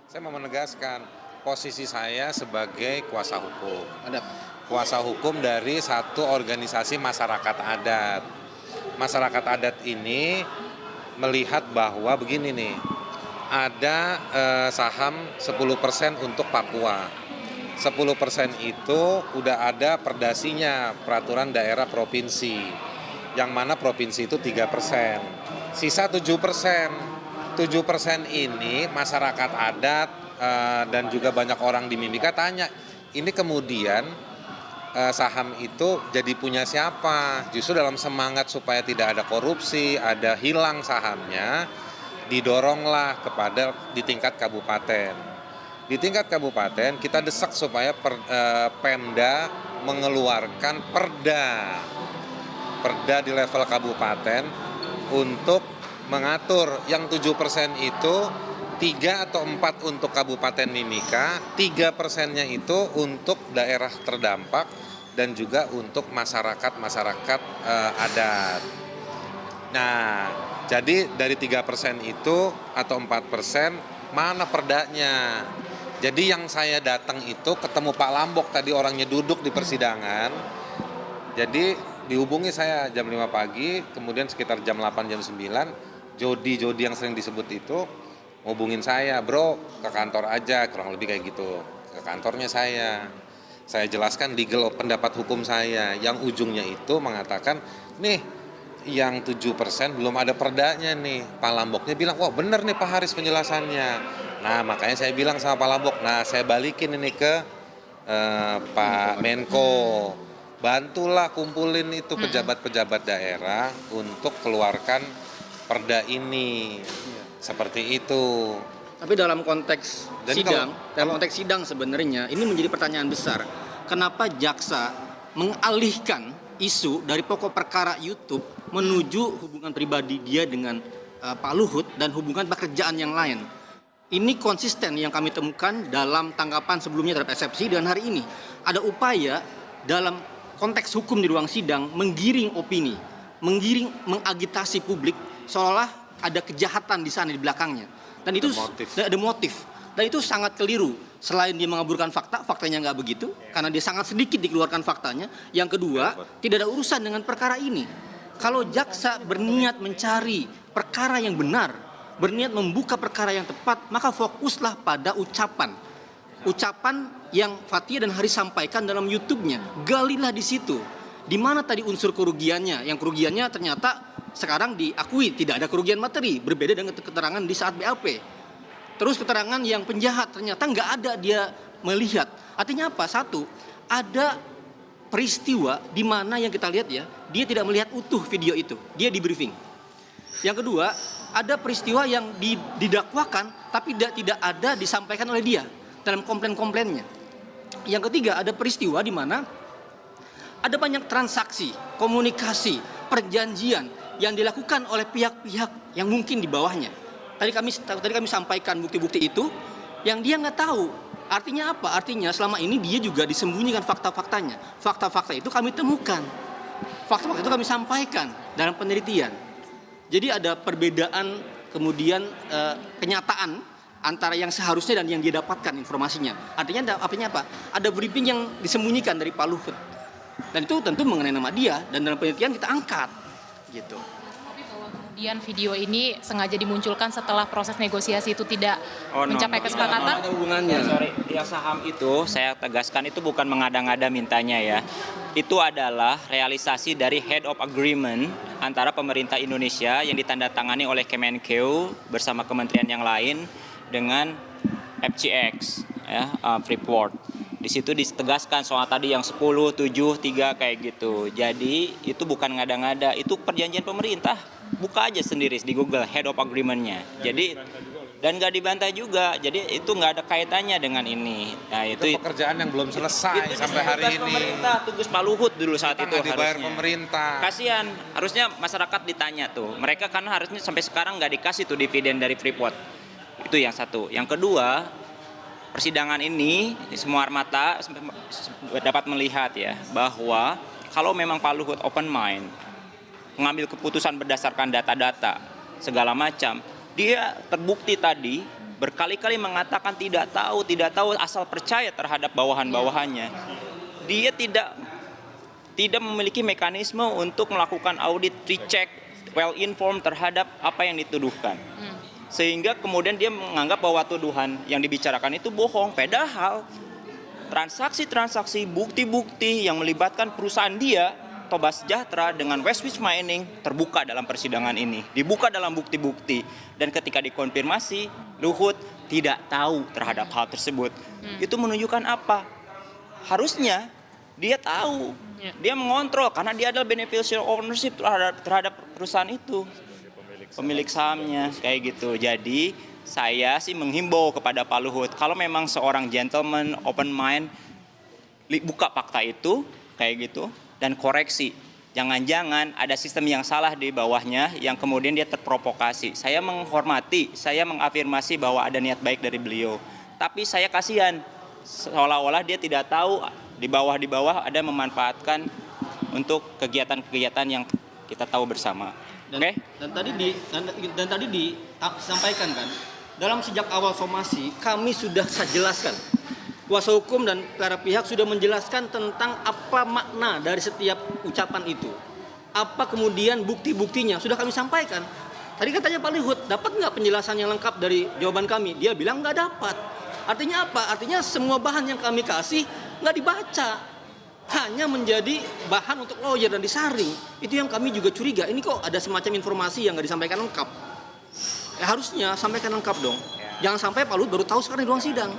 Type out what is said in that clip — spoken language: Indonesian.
Saya mau menegaskan posisi saya sebagai kuasa hukum. Ada. Kuasa hukum dari satu organisasi masyarakat adat. Masyarakat adat ini melihat bahwa begini nih, ada saham 10% untuk Papua. 10% itu udah ada perdasinya, peraturan daerah provinsi. Yang mana provinsi itu 3%. Sisa 7%. 7% ini masyarakat adat dan juga banyak orang di Mimika tanya, ini kemudian saham itu jadi punya siapa? Justru dalam semangat supaya tidak ada korupsi, ada hilang sahamnya, didoronglah kepada di tingkat kabupaten. Di tingkat kabupaten kita desak supaya Pemda mengeluarkan perda di level kabupaten untuk mengatur yang 7% itu 3 atau 4 untuk Kabupaten Mimika, 3%-nya itu untuk daerah terdampak dan juga untuk masyarakat adat. Nah, jadi dari 3% itu atau 4% mana perdanya? Jadi yang saya datang itu ketemu Pak Lambok tadi, orangnya duduk di persidangan. Jadi dihubungi saya jam 5 pagi, kemudian sekitar jam 8, jam 9, Jody yang sering disebut itu hubungin saya, bro ke kantor aja, kurang lebih kayak gitu. Ke kantornya saya jelaskan legal pendapat hukum saya, yang ujungnya itu mengatakan, nih yang 7% belum ada perdanya nih. Pak Lamboknya bilang, wah bener nih Pak Haris penjelasannya. Nah makanya saya bilang sama Pak Lambok, nah saya balikin ini ke Pak Menko, bantulah kumpulin itu pejabat-pejabat daerah untuk keluarkan perda ini. Seperti itu. Tapi dalam konteks Dan sidang sebenarnya ini menjadi pertanyaan besar. Kenapa jaksa mengalihkan isu dari pokok perkara YouTube menuju hubungan pribadi dia dengan Pak Luhut dan hubungan pekerjaan yang lain? Ini konsisten yang kami temukan dalam tanggapan sebelumnya terhadap eksepsi, dan hari ini ada upaya dalam konteks hukum di ruang sidang menggiring opini, mengagitasi publik seolah ada kejahatan di sana di belakangnya. Dan itu ada motif. Dan itu sangat keliru. Selain dia mengaburkan fakta, faktanya nggak begitu, karena dia sangat sedikit dikeluarkan faktanya. Yang kedua, tidak ada urusan dengan perkara ini. Kalau jaksa berniat mencari perkara yang benar, berniat membuka perkara yang tepat, maka fokuslah pada ucapan. Ucapan yang Fathia dan Haris sampaikan dalam YouTube-nya. Galilah di situ. Di mana tadi unsur kerugiannya? Yang kerugiannya ternyata sekarang diakui tidak ada kerugian materi, berbeda dengan keterangan di saat BAP. Terus keterangan yang penjahat ternyata nggak ada dia melihat. Artinya apa? Satu, ada peristiwa di mana yang kita lihat ya, dia tidak melihat utuh video itu, dia di briefing. Yang kedua, ada peristiwa yang didakwakan tapi tidak ada disampaikan oleh dia dalam komplain-komplainnya. Yang ketiga, ada peristiwa di mana ada banyak transaksi, komunikasi, perjanjian yang dilakukan oleh pihak-pihak yang mungkin di bawahnya. Tadi kami sampaikan bukti-bukti itu yang dia nggak tahu. Artinya apa? Artinya selama ini dia juga disembunyikan fakta-faktanya. Fakta-fakta itu kami temukan. Fakta-fakta itu kami sampaikan dalam penelitian. Jadi ada perbedaan kemudian kenyataan antara yang seharusnya dan yang dia dapatkan informasinya. Artinya apa? Ada briefing yang disembunyikan dari Pak Luhut. Dan itu tentu mengenai nama dia, dan dalam penelitian kita angkat gitu. Tapi bahwa kemudian video ini sengaja dimunculkan setelah proses negosiasi itu tidak mencapai kesepakatan? Ada hubungannya. Sorry, yang saham itu saya tegaskan itu bukan mengada-ngada mintanya ya. Itu adalah realisasi dari head of agreement antara pemerintah Indonesia yang ditandatangani oleh Kemenkeu bersama kementerian yang lain dengan FCX ya, Freeport. Di situ ditegaskan soal tadi yang 10, 7, 3 kayak gitu. Jadi itu bukan ngada-ngada, itu perjanjian pemerintah. Buka aja sendiri di Google head of agreement-nya. Jadi dan nggak dibantah juga. Jadi itu nggak ada kaitannya dengan ini. Nah, itu pekerjaan yang belum selesai itu sampai hari ini. Pemerintah tugas Pak Luhut dulu saat Kita itu nggak dibayar harusnya. pemerintah. Kasihan, harusnya masyarakat ditanya tuh. Mereka karena harusnya sampai sekarang nggak dikasih tuh dividen dari Freeport. Itu yang satu. Yang kedua, persidangan ini semua mata dapat melihat ya bahwa kalau memang Pak Luhut open mind, mengambil keputusan berdasarkan data-data segala macam, dia terbukti tadi berkali-kali mengatakan tidak tahu, asal percaya terhadap bawahan-bawahannya. Dia tidak memiliki mekanisme untuk melakukan audit, recheck, well informed terhadap apa yang dituduhkan. Sehingga kemudian dia menganggap bahwa tuduhan yang dibicarakan itu bohong. Padahal transaksi-transaksi, bukti-bukti yang melibatkan perusahaan dia, Toba Sejahtera dengan Westwich Mining, terbuka dalam persidangan ini. Dibuka dalam bukti-bukti. Dan ketika dikonfirmasi, Luhut tidak tahu terhadap hal tersebut. Itu menunjukkan apa? Harusnya dia tahu. Dia mengontrol karena dia adalah beneficial ownership terhadap perusahaan itu. Pemilik sahamnya, kayak gitu. Jadi saya sih menghimbau kepada Pak Luhut, kalau memang seorang gentleman, open mind, buka fakta itu, kayak gitu, dan koreksi. Jangan-jangan ada sistem yang salah di bawahnya yang kemudian dia terprovokasi. Saya menghormati, saya mengafirmasi bahwa ada niat baik dari beliau. Tapi saya kasihan, seolah-olah dia tidak tahu di bawah ada memanfaatkan untuk kegiatan-kegiatan yang kita tahu bersama. Dan tadi disampaikan kan, dalam sejak awal somasi kami sudah saya jelaskan, kuasa hukum dan para pihak sudah menjelaskan tentang apa makna dari setiap ucapan itu, apa kemudian bukti-buktinya sudah kami sampaikan. Tadi katanya Pak Luhut, dapat nggak penjelasan yang lengkap dari jawaban kami? Dia bilang nggak dapat. Artinya apa? Artinya semua bahan yang kami kasih nggak dibaca, hanya menjadi bahan untuk lawyer dan disaring. Itu yang kami juga curiga. Ini kok ada semacam informasi yang nggak disampaikan lengkap. Harusnya sampaikan lengkap dong. Jangan sampai Pak Luhut baru tahu sekarang di ruang sidang.